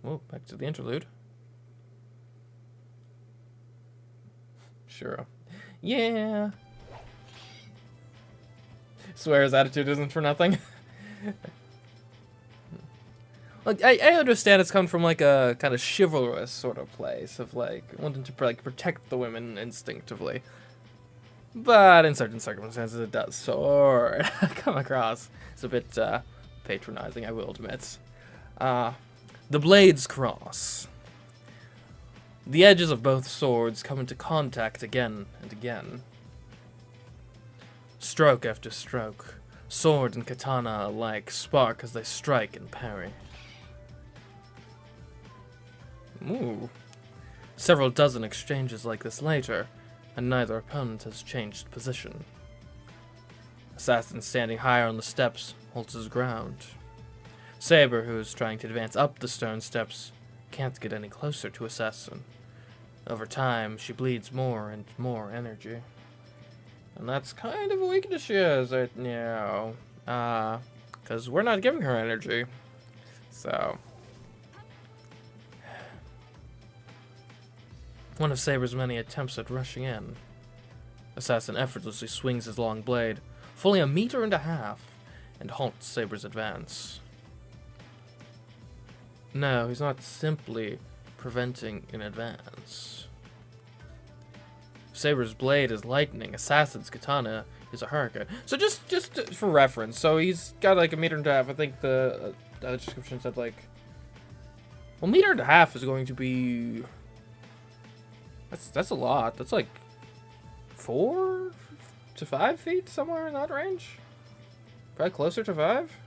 Oh, back to the interlude. Sure. Yeah. Swear his attitude isn't for nothing. Like, I understand it's come from like a kind of chivalrous sort of place of like wanting to like protect the women instinctively, but in certain circumstances it does sort of come across as a bit patronizing, I will admit. The blades cross. The edges of both swords come into contact again and again. Stroke after stroke, sword and katana alike spark as they strike and parry. Ooh. Several dozen exchanges like this later, and neither opponent has changed position. Assassin standing higher on the steps holds his ground. Saber, who is trying to advance up the stone steps, can't get any closer to Assassin. Over time, she bleeds more and more energy. And that's kind of a weakness she has right now. Because we're not giving her energy. So... one of Saber's many attempts at rushing in. Assassin effortlessly swings his long blade, fully 1.5 meters, and halts Saber's advance. No, he's not simply preventing an advance. Saber's blade is lightning, Assassin's katana is a hurricane. So just for reference, so he's got like 1.5 meters. I think the description said like, well, 1.5 meters is going to be... That's a lot. That's like 4 to 5 feet, somewhere in that range. Probably closer to 5.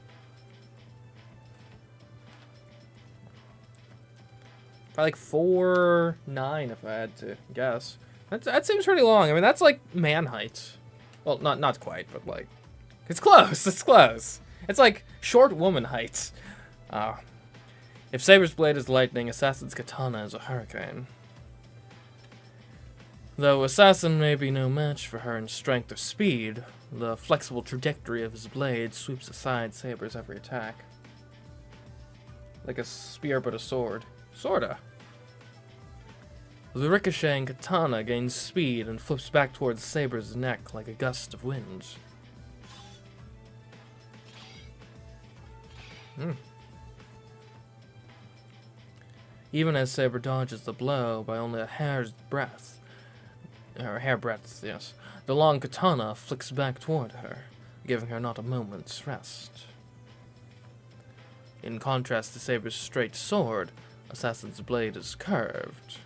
Probably like 4'9" if I had to guess. That seems pretty long. I mean, that's like man height. Well, not quite, but like, it's close. It's close. It's like short woman height. If Saber's blade is lightning, Assassin's katana is a hurricane. Though Assassin may be no match for her in strength or speed, the flexible trajectory of his blade sweeps aside Saber's every attack. Like a spear but a sword. Sorta. The ricocheting katana gains speed and flips back towards Saber's neck like a gust of wind. Even as Saber dodges the blow by only a hair's breadth, yes, the long katana flicks back toward her, giving her not a moment's rest. In contrast to Saber's straight sword, Assassin's blade is curved.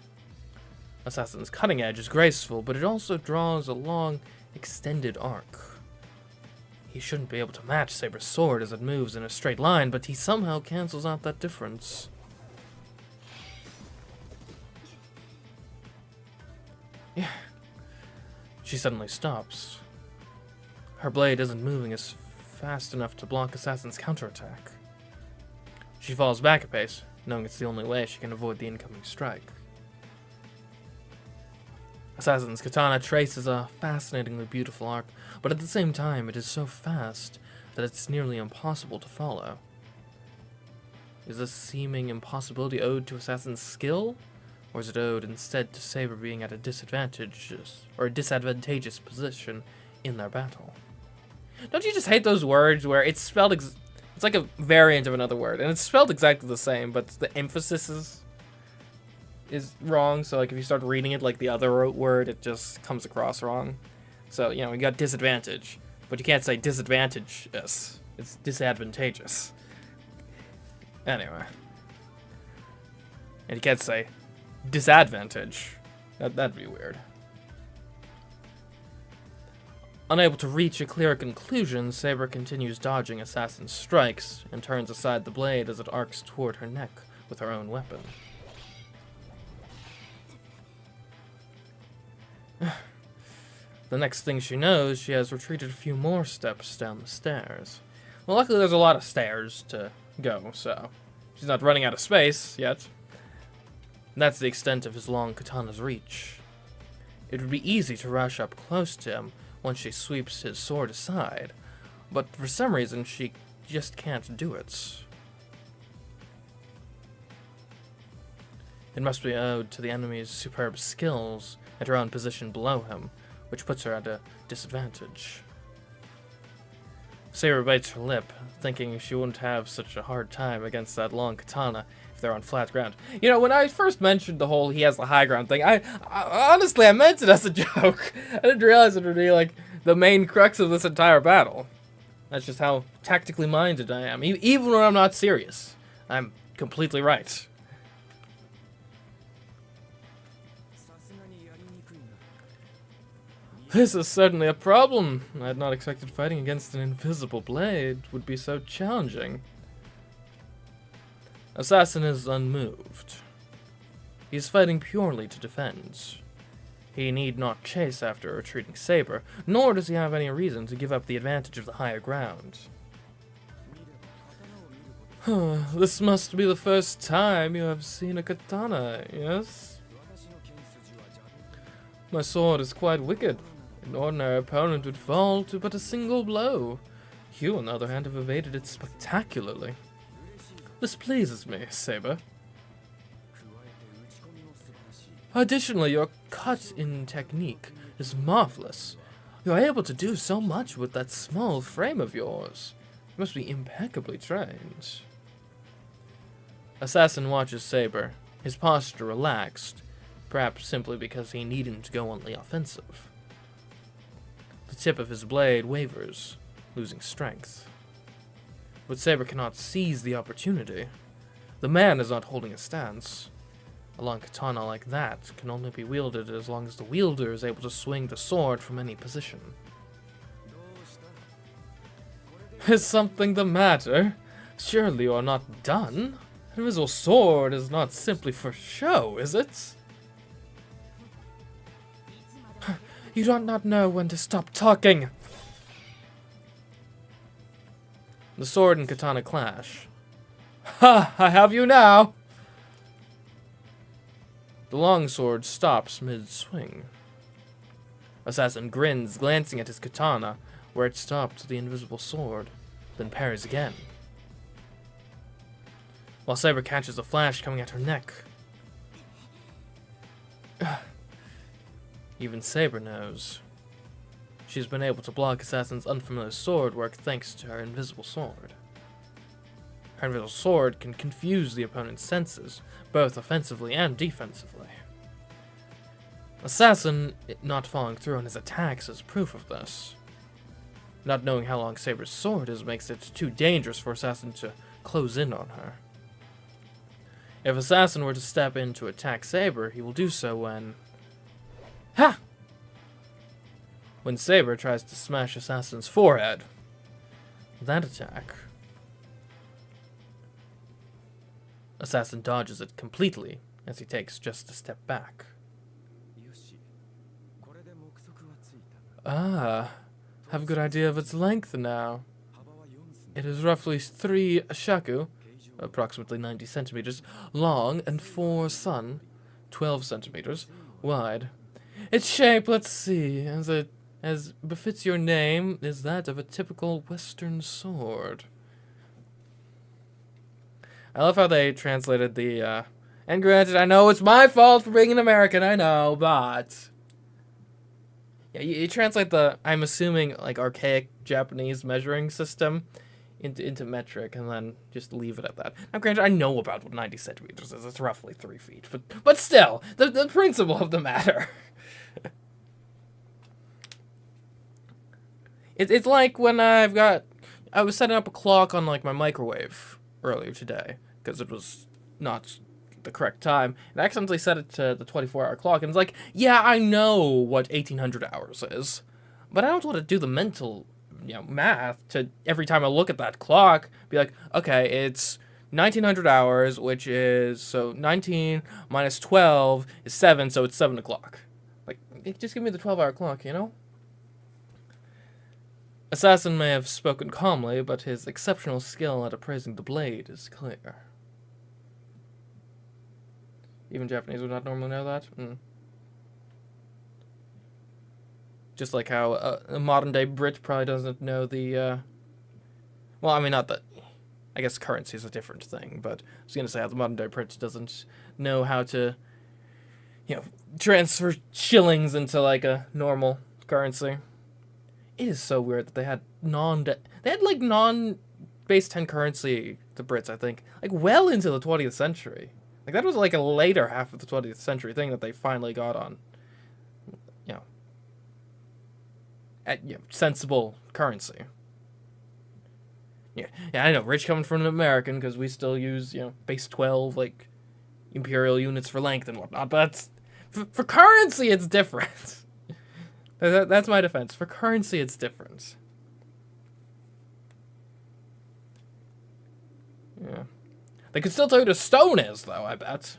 Assassin's cutting edge is graceful, but it also draws a long, extended arc. He shouldn't be able to match Saber's sword as it moves in a straight line, but he somehow cancels out that difference. Yeah. She suddenly stops. Her blade isn't moving as fast enough to block Assassin's counterattack. She falls back a pace, knowing it's the only way she can avoid the incoming strike. Assassin's katana traces a fascinatingly beautiful arc, but at the same time it is so fast that it's nearly impossible to follow. Is this seeming impossibility owed to Assassin's skill? Or is it owed instead to Saber being at a disadvantageous position in their battle? Don't you just hate those words where it's spelled it's like a variant of another word, and it's spelled exactly the same, but the emphasis is wrong, so like if you start reading it like the other word, it just comes across wrong. So, you know, we got disadvantage, but you can't say disadvantageous. It's disadvantageous. Anyway. And you can't say disadvantage. That'd be weird. Unable to reach a clear conclusion, Saber continues dodging Assassin's strikes and turns aside the blade as it arcs toward her neck with her own weapon. The next thing she knows, she has retreated a few more steps down the stairs. Well, luckily there's a lot of stairs to go, so she's not running out of space yet. That's the extent of his long katana's reach. It would be easy to rush up close to him once she sweeps his sword aside, but for some reason she just can't do it. It must be owed to the enemy's superb skills and her own position below him, which puts her at a disadvantage. Saber bites her lip, thinking she wouldn't have such a hard time against that long katana if they're on flat ground. You know, when I first mentioned the whole he has the high ground thing, I honestly, I meant it as a joke. I didn't realize it would be, like, the main crux of this entire battle. That's just how tactically minded I am. Even when I'm not serious, I'm completely right. This is certainly a problem. I had not expected fighting against an invisible blade would be so challenging. Assassin is unmoved. He is fighting purely to defend. He need not chase after a retreating saber, nor does he have any reason to give up the advantage of the higher ground. This must be the first time you have seen a katana, yes? My sword is quite wicked. An ordinary opponent would fall to but a single blow. You, on the other hand, have evaded it spectacularly. This pleases me, Saber. Additionally, your cut-in technique is marvelous. You are able to do so much with that small frame of yours. You must be impeccably trained. Assassin watches Saber, his posture relaxed, perhaps simply because he needn't go on the offensive. The tip of his blade wavers, losing strength. But Saber cannot seize the opportunity. The man is not holding a stance. A long katana like that can only be wielded as long as the wielder is able to swing the sword from any position. Is something the matter? Surely you are not done? An invisible sword is not simply for show, is it? You do not know when to stop talking. The sword and katana clash. Ha! I have you now! The longsword stops mid-swing. Assassin grins, glancing at his katana, where it stopped the invisible sword, then parries again. While Saber catches a flash coming at her neck. Even Saber knows. She's been able to block Assassin's unfamiliar sword work thanks to her invisible sword. Her invisible sword can confuse the opponent's senses, both offensively and defensively. Assassin not falling through on his attacks is proof of this. Not knowing how long Saber's sword is makes it too dangerous for Assassin to close in on her. If Assassin were to step in to attack Saber, he will do so when... Ha! When Saber tries to smash Assassin's forehead. That attack... Assassin dodges it completely as he takes just a step back. Ah, have a good idea of its length now. It is roughly 3 shaku, approximately 90 centimeters, long, and 4 sun, 12 centimeters, wide. Its shape, let's see, as befits your name, is that of a typical Western sword. I love how they translated the, and granted, I know it's my fault for being an American, I know, but... Yeah, you translate the, I'm assuming, like, archaic Japanese measuring system into metric, and then just leave it at that. Now, granted, I know about what 90 centimeters is. It's roughly 3 feet, but still, the principle of the matter. It's like when I was setting up a clock on, like, my microwave earlier today, because it was not the correct time, and I accidentally set it to the 24-hour clock, and it's like, yeah, I know what 1800 hours is, but I don't want to do the mental, math to every time I look at that clock, be like, okay, it's 1900 hours, which is, so 19 minus 12 is 7, so it's 7 o'clock. Like, just give me the 12-hour clock, you know? Assassin may have spoken calmly, but his exceptional skill at appraising the blade is clear. Even Japanese would not normally know that. Just like how a modern-day Brit probably doesn't know the... well, I mean, not that... I guess currency is a different thing, but I was gonna say how the modern day prince doesn't know how to, transfer shillings into like a normal currency. It is so weird that they had non-base 10 currency, the Brits, I think, like well into the 20th century. Like that was like a later half of the 20th century thing that they finally got on, at sensible currency. Yeah, I know, rich coming from an American because we still use base 12 like imperial units for length and whatnot. But for currency, it's different. That's my defense. For currency, it's different. Yeah. They could still tell you what a stone is, though, I bet.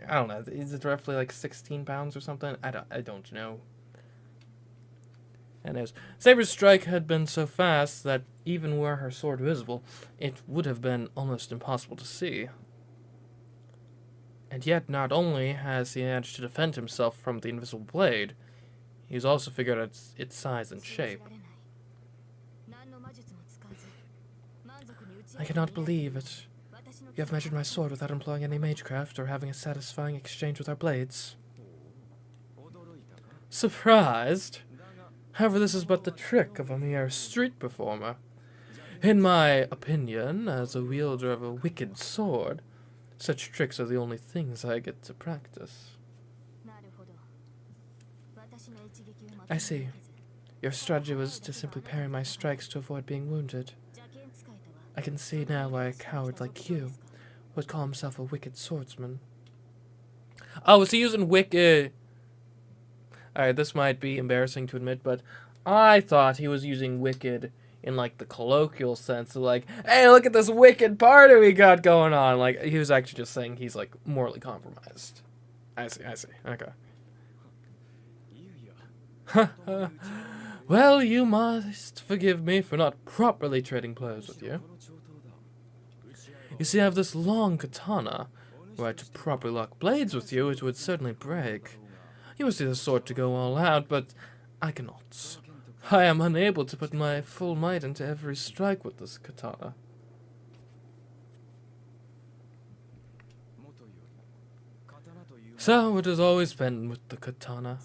I don't know. Is it roughly like 16 pounds or something? I don't know. Anyways, Saber's strike had been so fast that even were her sword visible, it would have been almost impossible to see. And yet, not only has he managed to defend himself from the invisible blade, he's also figured out its size and shape. I cannot believe it. You have measured my sword without employing any magecraft or having a satisfying exchange with our blades. Surprised? However, this is but the trick of a mere street performer. In my opinion, as a wielder of a wicked sword, such tricks are the only things I get to practice. I see. Your strategy was to simply parry my strikes to avoid being wounded. I can see now why a coward like you would call himself a wicked swordsman. Oh, was he using wicked? Alright, this might be embarrassing to admit, but I thought he was using wicked in, like, the colloquial sense of, like, hey, look at this wicked party we got going on. Like, he was actually just saying he's, like, morally compromised. I see. Okay. Well, you must forgive me for not properly trading blows with you. You see, I have this long katana. Were I to properly lock blades with you, it would certainly break. You must be the sort to go all out, but I cannot. I am unable to put my full might into every strike with this katana. So it has always been with the katana.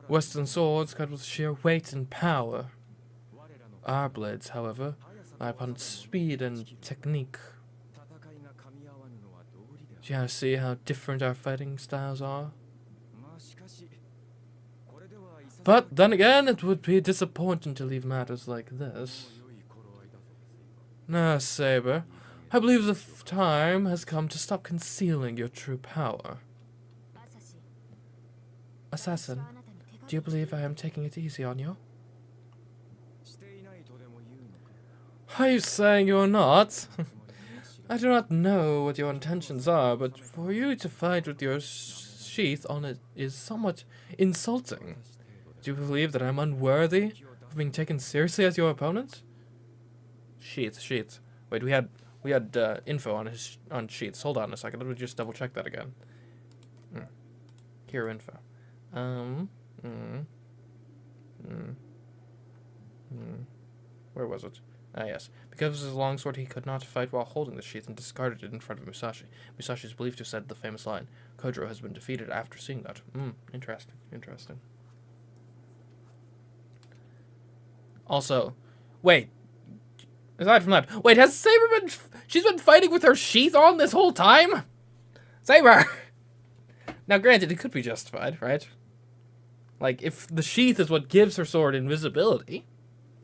Western swords cut with sheer weight and power. Our blades, however, lie upon speed and technique. Do you see how different our fighting styles are? But then again, it would be disappointing to leave matters like this. Now, Saber, I believe the time has come to stop concealing your true power. Assassin, do you believe I am taking it easy on you? Are you saying you are not? I do not know what your intentions are, but for you to fight with your sheath on it is somewhat insulting. Do you believe that I am unworthy of being taken seriously as your opponent? Sheath. Wait, we had info on sheaths. Hold on a second. Let me just double check that again. Here info. Where was it? Ah, yes. Because of his longsword, he could not fight while holding the sheath and discarded it in front of Musashi. Musashi is believed to have said the famous line, "Kojiro has been defeated," after seeing that. Interesting. Also, wait. Aside from that, wait, has Saber been... She's been fighting with her sheath on this whole time? Saber! Now, granted, it could be justified, right? Like, if the sheath is what gives her sword invisibility,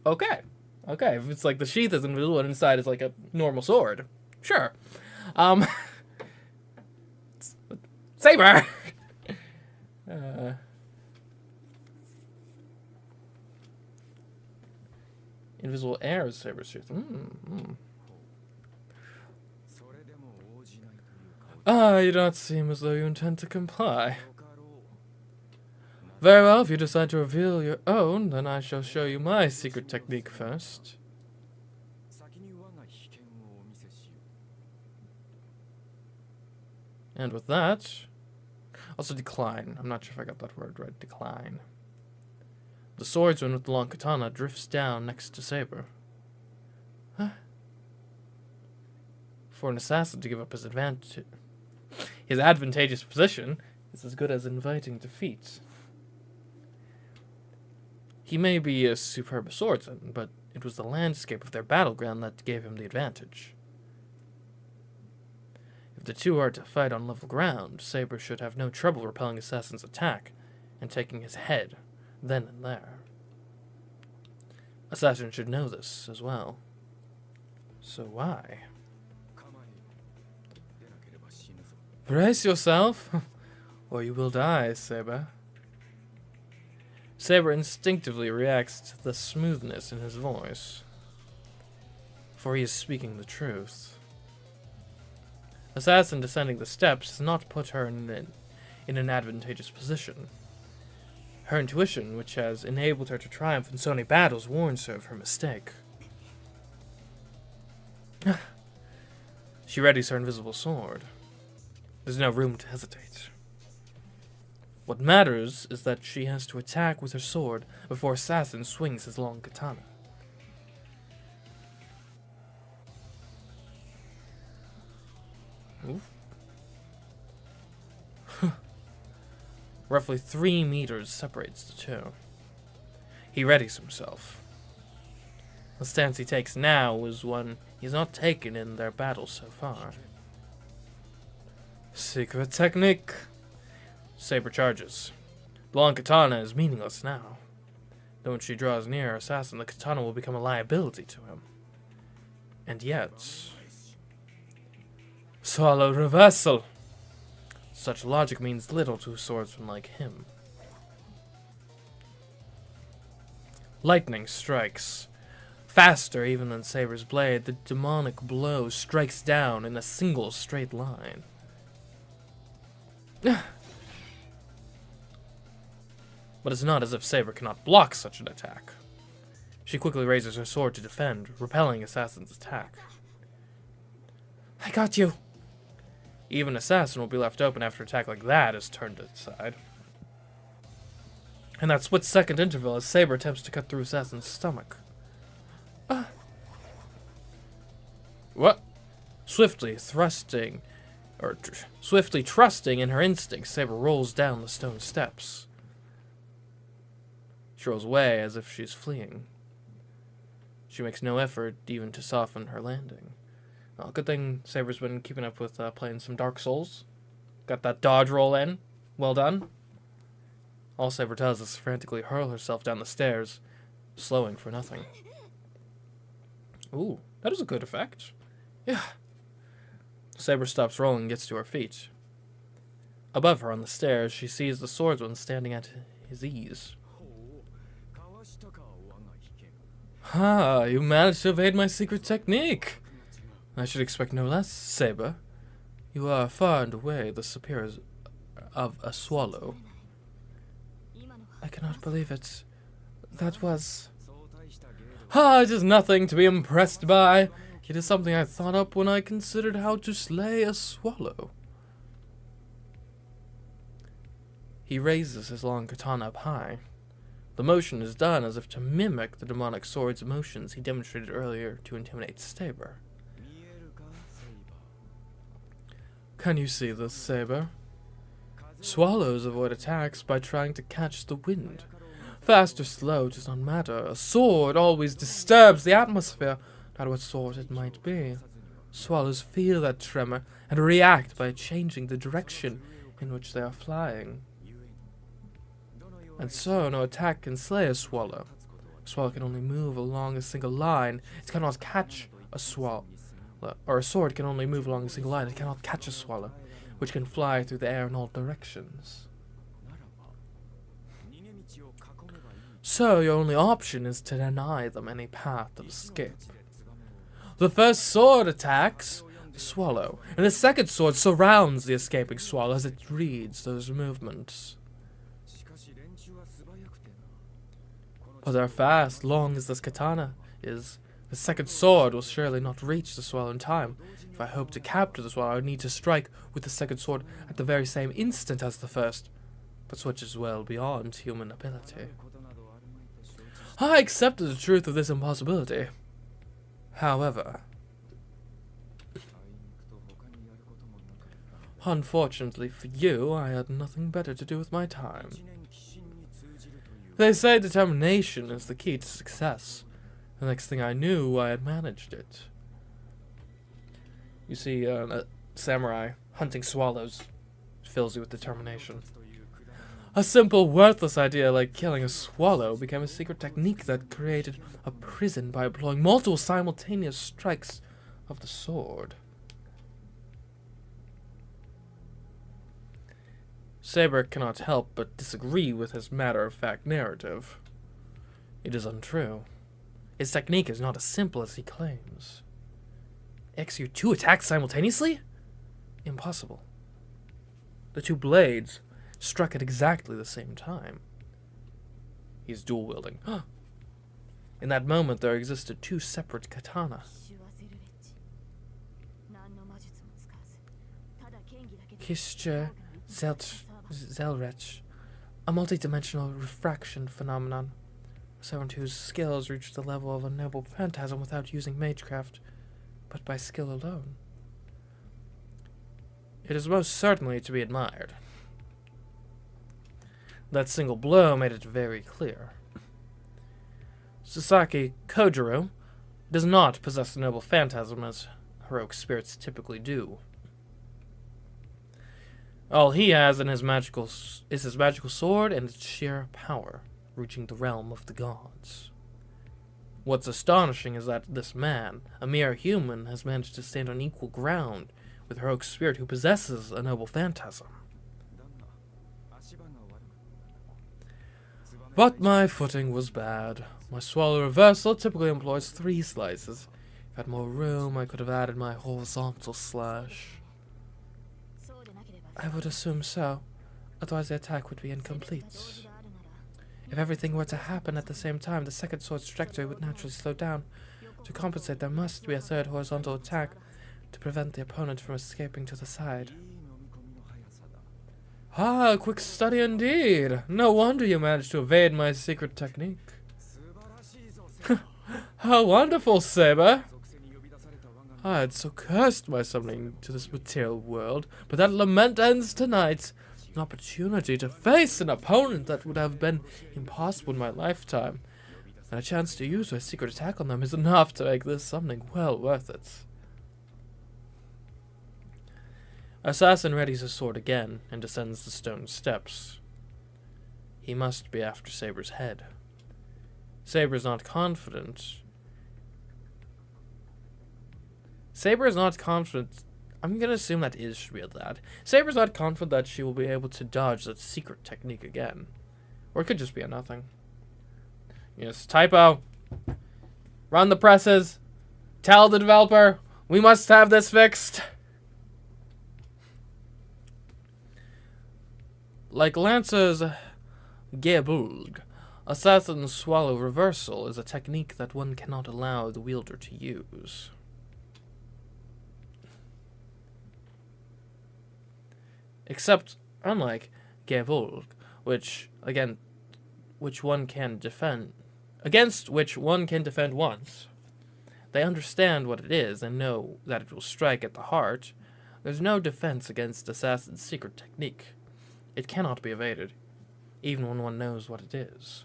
okay. Okay, if it's like the sheath is invisible and inside is like a normal sword, sure. Saber! Invisible air is Saber's sheath. You don't seem as though you intend to comply. Very well, if you decide to reveal your own, then I shall show you my secret technique first. And with that, also decline. I'm not sure if I got that word right. Decline. The swordsman with the long katana drifts down next to Saber. For an assassin to give up his advantageous position is as good as inviting defeat. He may be a superb swordsman, but it was the landscape of their battleground that gave him the advantage. If the two are to fight on level ground, Saber should have no trouble repelling Assassin's attack and taking his head then and there. Assassin should know this as well. So why? Brace yourself, or you will die, Saber. Saber instinctively reacts to the smoothness in his voice, for he is speaking the truth. Assassin descending the steps has not put her in an advantageous position. Her intuition, which has enabled her to triumph in so many battles, warns her of her mistake. She readies her invisible sword. There's no room to hesitate. What matters is that she has to attack with her sword before Assassin swings his long katana. Roughly 3 meters separates the two. He readies himself. The stance he takes now is one he has not taken in their battles so far. Secret technique. Saber charges. The long katana is meaningless now. Though when she draws near Assassin, the katana will become a liability to him. And yet... Swallow reversal! Such logic means little to a swordsman like him. Lightning strikes. Faster even than Saber's blade, the demonic blow strikes down in a single straight line. But it's not as if Saber cannot block such an attack. She quickly raises her sword to defend, repelling Assassin's attack. I got you! Even Assassin will be left open after an attack like that is turned aside. In that split-second interval, as Saber attempts to cut through Assassin's stomach. What? Swiftly trusting in her instincts, Saber rolls down the stone steps. She rolls away as if she's fleeing. She makes no effort even to soften her landing. Well, good thing Saber's been keeping up with playing some Dark Souls. Got that dodge roll in. Well done. All Saber does is frantically hurl herself down the stairs, slowing for nothing. Ooh, that is a good effect. Yeah. Saber stops rolling and gets to her feet. Above her on the stairs, she sees the swordsman standing at his ease. Ah, you managed to evade my secret technique. I should expect no less, Saber. You are far and away the superior of a swallow. I cannot believe it. That was... it is nothing to be impressed by. It is something I thought up when I considered how to slay a swallow. He raises his long katana up high. The motion is done as if to mimic the demonic sword's motions he demonstrated earlier to intimidate Saber. Can you see this, Saber? Swallows avoid attacks by trying to catch the wind. Fast or slow does not matter. A sword always disturbs the atmosphere, no matter what sort it might be. Swallows feel that tremor and react by changing the direction in which they are flying. And so, no attack can slay a swallow. A swallow can only move along a single line. It cannot catch a swallow. Or a sword can only move along a single line. It cannot catch a swallow, which can fly through the air in all directions. So, your only option is to deny them any path of escape. The first sword attacks the swallow, and the second sword surrounds the escaping swallow as it reads those movements. But they're fast, long as this katana is. The second sword will surely not reach the swallow in time. If I hope to capture the swallow, I would need to strike with the second sword at the very same instant as the first, but which is well beyond human ability. I accepted the truth of this impossibility. However, Unfortunately for you, I had nothing better to do with my time. They say determination is the key to success. The next thing I knew, I had managed it. You see, a samurai hunting swallows fills you with determination. A simple, worthless idea like killing a swallow became a secret technique that created a prison by employing multiple simultaneous strikes of the sword. Saber cannot help but disagree with his matter-of-fact narrative. It is untrue. His technique is not as simple as he claims. Execute 2 attacks simultaneously? Impossible. The 2 blades struck at exactly the same time. He's dual-wielding. In that moment, there existed 2 separate katana. Kische Zelrech, a multi-dimensional refraction phenomenon. Someone whose skills reached the level of a noble phantasm without using MageCraft, but by skill alone. It is most certainly to be admired. That single blow made it very clear. Sasaki Kojiro does not possess the noble phantasm as heroic spirits typically do. All he has in his is his magical sword and its sheer power, reaching the realm of the gods. What's astonishing is that this man, a mere human, has managed to stand on equal ground with a heroic spirit who possesses a noble phantasm. But my footing was bad. My swallow reversal typically employs 3 slices. If I had more room, I could have added my horizontal slash. I would assume so, otherwise the attack would be incomplete. If everything were to happen at the same time, the second sword's trajectory would naturally slow down. To compensate, there must be a 3rd horizontal attack to prevent the opponent from escaping to the side. Ah, a quick study indeed. No wonder you managed to evade my secret technique. How wonderful, Saber! I had so cursed my summoning to this material world, but that lament ends tonight. An opportunity to face an opponent that would have been impossible in my lifetime. And a chance to use my secret attack on them is enough to make this summoning well worth it. Assassin readies his sword again and descends the stone steps. He must be after Saber's head. Saber is not confident. I'm gonna assume that should be that. Saber's not confident that she will be able to dodge that secret technique again. Or it could just be a nothing. Yes, typo. Run the presses. Tell the developer, we must have this fixed. Like Lance's Gebulg, Assassin's Swallow Reversal is a technique that one cannot allow the wielder to use. Except, unlike Gebulg, against which one can defend once. They understand what it is and know that it will strike at the heart. There's no defense against Assassin's secret technique. It cannot be evaded, even when one knows what it is.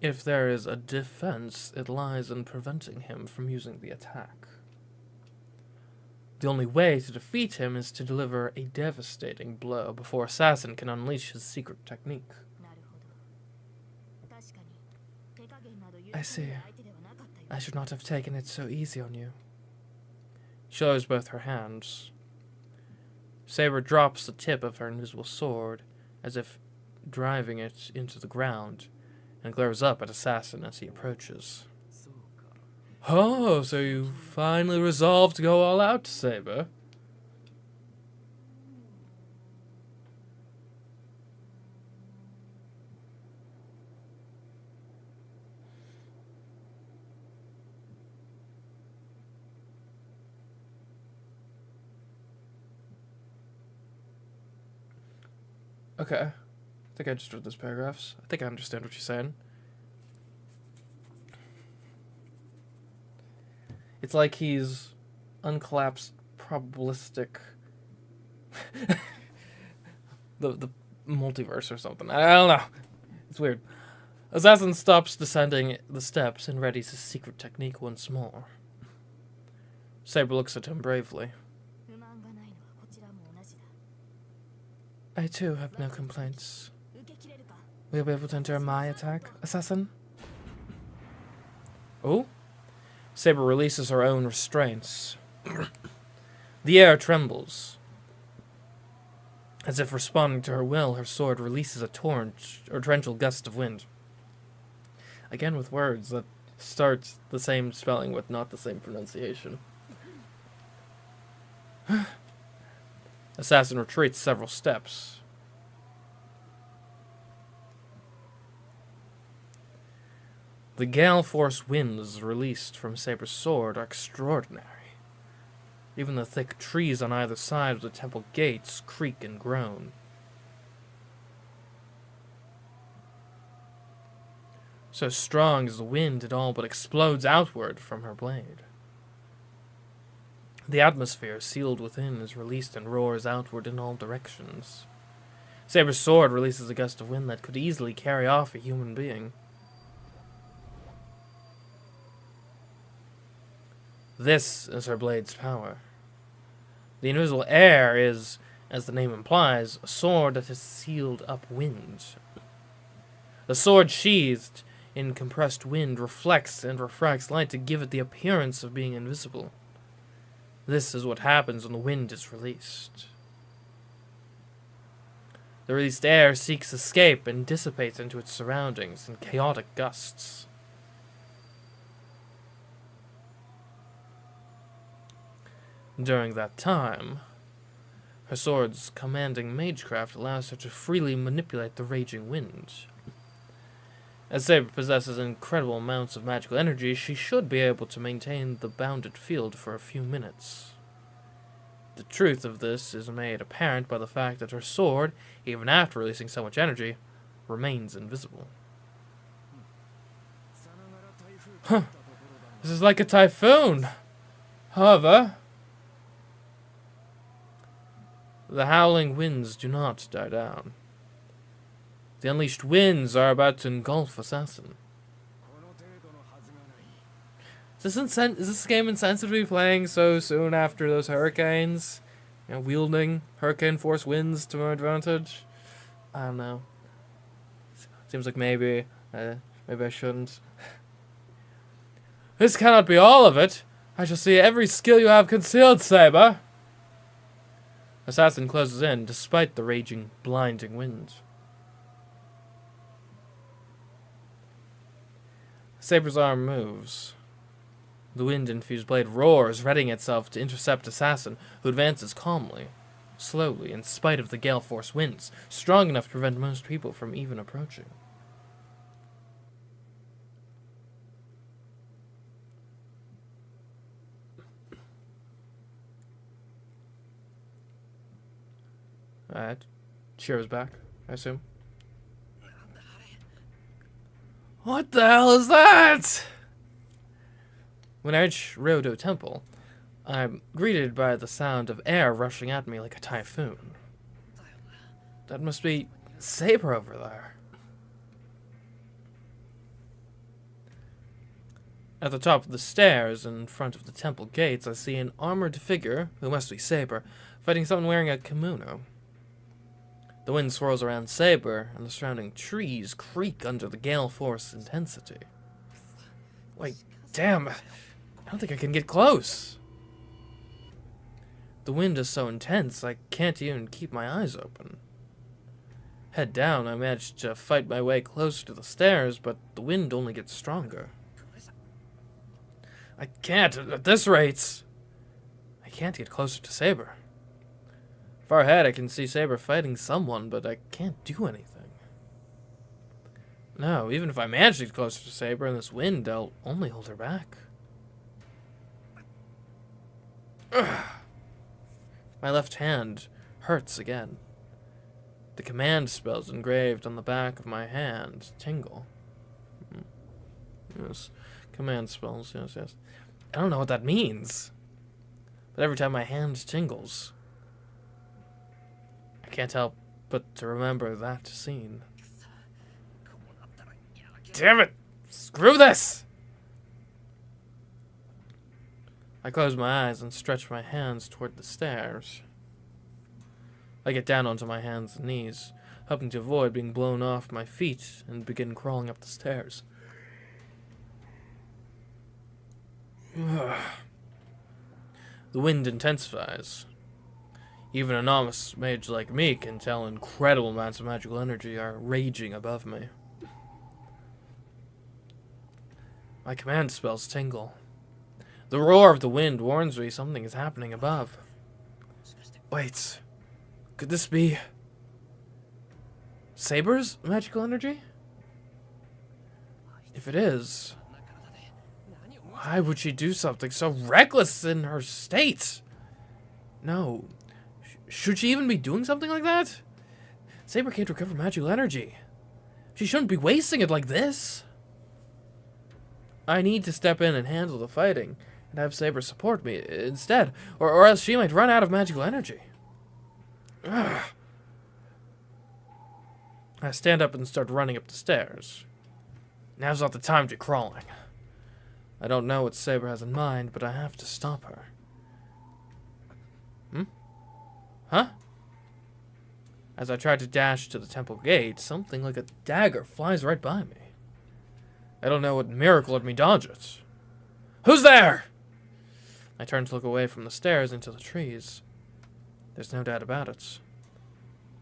If there is a defense, it lies in preventing him from using the attack. The only way to defeat him is to deliver a devastating blow before Assassin can unleash his secret technique. I see. I should not have taken it so easy on you. She lowers both her hands. Saber drops the tip of her invisible sword, as if driving it into the ground, and glares up at Assassin as he approaches. Oh, so you finally resolved to go all out, Saber? Okay. I think I just read those paragraphs. I think I understand what you're saying. It's like he's uncollapsed probabilistic the multiverse or something. I don't know. It's weird. Assassin stops descending the steps and readies his secret technique once more. Saber looks at him bravely. I too have no complaints. Will you be able to endure my attack, Assassin? Oh? Saber releases her own restraints. The air trembles. As if responding to her will, her sword releases a torrential gust of wind. Again with words that start the same spelling but not the same pronunciation. Assassin retreats several steps. The gale force winds released from Saber's sword are extraordinary. Even the thick trees on either side of the temple gates creak and groan. So strong is the wind it all but explodes outward from her blade. The atmosphere sealed within is released and roars outward in all directions. Saber's sword releases a gust of wind that could easily carry off a human being. This is her blade's power. The invisible air is, as the name implies, a sword that has sealed up wind. The sword sheathed in compressed wind reflects and refracts light to give it the appearance of being invisible. This is what happens when the wind is released. The released air seeks escape and dissipates into its surroundings in chaotic gusts. During that time, her sword's commanding magecraft allows her to freely manipulate the raging wind. As Saber possesses incredible amounts of magical energy, she should be able to maintain the bounded field for a few minutes. The truth of this is made apparent by the fact that her sword, even after releasing so much energy, remains invisible. Huh. This is like a typhoon. However, the howling winds do not die down. The unleashed winds are about to engulf Assassin. Is this game insensitive to be playing so soon after those hurricanes? You know, wielding hurricane force winds to my advantage? I don't know. Seems like maybe I shouldn't. This cannot be all of it. I shall see every skill you have concealed, Saber. Assassin closes in, despite the raging, blinding wind. Saber's arm moves. The wind-infused blade roars, readying itself to intercept Assassin, who advances calmly, slowly, in spite of the gale force winds, strong enough to prevent most people from even approaching. Alright. Shira's back, I assume. What the hell is that? When I reach Ryodo Temple, I'm greeted by the sound of air rushing at me like a typhoon. That must be Saber over there. At the top of the stairs, in front of the temple gates, I see an armored figure, who must be Saber, fighting someone wearing a kimono. The wind swirls around Saber, and the surrounding trees creak under the gale force intensity. Wait, damn, I don't think I can get close. The wind is so intense, I can't even keep my eyes open. Head down, I manage to fight my way closer to the stairs, but the wind only gets stronger. I can't, at this rate. I can't get closer to Saber. Far ahead, I can see Saber fighting someone, but I can't do anything. No, even if I manage to get closer to Saber in this wind, I'll only hold her back. Ugh. My left hand hurts again. The command spells engraved on the back of my hand tingle. Yes, command spells, yes. I don't know what that means. But every time my hand tingles, I can't help but to remember that scene. Damn it! Screw this! I close my eyes and stretch my hands toward the stairs. I get down onto my hands and knees, hoping to avoid being blown off my feet, and begin crawling up the stairs. The wind intensifies. Even a novice mage like me can tell incredible amounts of magical energy are raging above me. My command spells tingle. The roar of the wind warns me something is happening above. Wait, could this be Saber's magical energy? If it is, why would she do something so reckless in her state? No. Should she even be doing something like that? Saber can't recover magical energy. She shouldn't be wasting it like this. I need to step in and handle the fighting, and have Saber support me instead, or else she might run out of magical energy. Ugh. I stand up and start running up the stairs. Now's not the time to crawling. I don't know what Saber has in mind, but I have to stop her. Huh? As I try to dash to the temple gate, something like a dagger flies right by me. I don't know what miracle let me dodge it. Who's there? I turn to look away from the stairs into the trees. There's no doubt about it.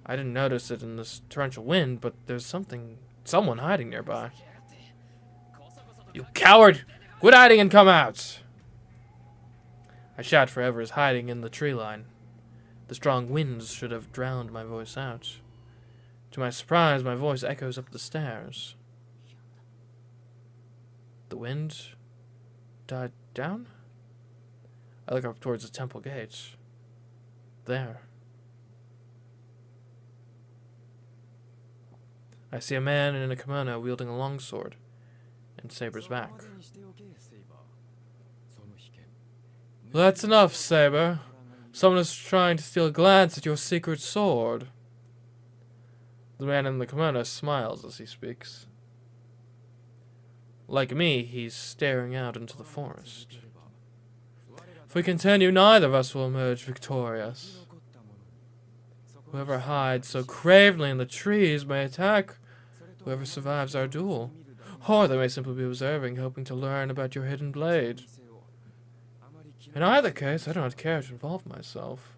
I didn't notice it in this torrential wind, but there's someone hiding nearby. You coward! Quit hiding and come out! I shout for whoever is hiding in the tree line. The strong winds should have drowned my voice out. To my surprise, my voice echoes up the stairs. The wind died down? I look up towards the temple gates. There. I see a man in a kimono wielding a longsword, and Saber's back. That's enough, Saber. Someone is trying to steal a glance at your secret sword. The man in the kimono smiles as he speaks. Like me, he's staring out into the forest. If we continue, neither of us will emerge victorious. Whoever hides so cravenly in the trees may attack whoever survives our duel. Or they may simply be observing, hoping to learn about your hidden blade. In either case, I do not care to involve myself.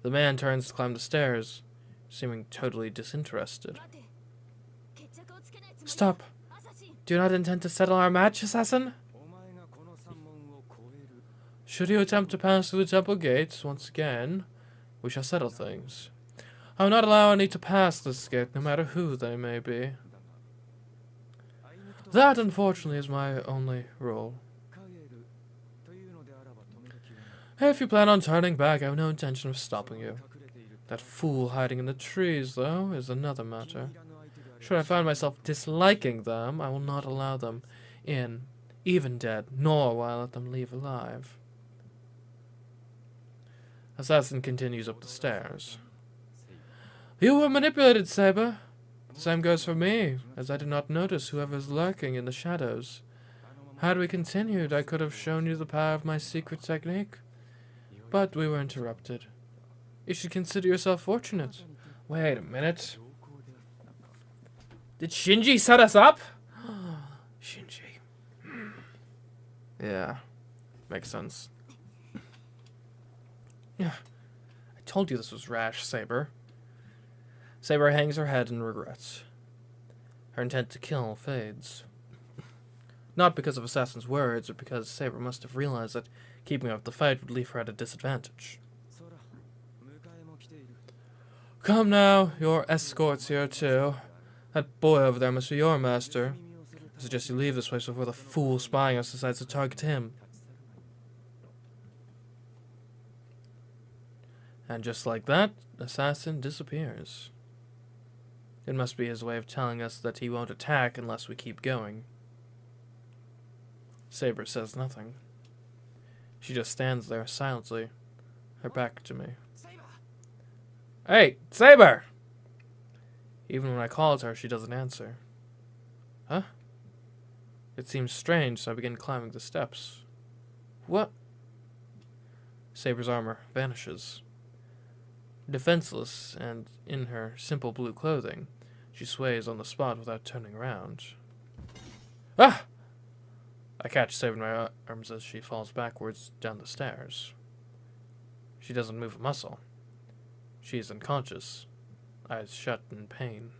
The man turns to climb the stairs, seeming totally disinterested. Stop! Do you not intend to settle our match, assassin? Should you attempt to pass through the temple gates once again, we shall settle things. I will not allow any to pass this gate, no matter who they may be. That, unfortunately, is my only rule. If you plan on turning back, I have no intention of stopping you. That fool hiding in the trees, though, is another matter. Should I find myself disliking them, I will not allow them in, even dead, nor will I let them leave alive. Assassin continues up the stairs. You were manipulated, Saber. The same goes for me, as I did not notice whoever is lurking in the shadows. Had we continued, I could have shown you the power of my secret technique. But we were interrupted. You should consider yourself fortunate. Wait a minute. Did Shinji set us up? Shinji. Yeah, makes sense. Yeah, I told you this was rash, Saber. Saber hangs her head in regret. Her intent to kill fades. Not because of Assassin's words, but because Saber must have realized that keeping up the fight would leave her at a disadvantage. Come now, your escort's here too. That boy over there must be your master. I suggest you leave this place before the fool spying us decides to target him. And just like that, Assassin disappears. It must be his way of telling us that he won't attack unless we keep going. Saber says nothing. She just stands there silently, her back to me. Saber! Hey, Saber! Even when I call to her, she doesn't answer. Huh? It seems strange, so I begin climbing the steps. What? Saber's armor vanishes. Defenseless and in her simple blue clothing, she sways on the spot without turning around. Ah! I catch Saber in my arms as she falls backwards down the stairs. She doesn't move a muscle. She is unconscious, eyes shut in pain.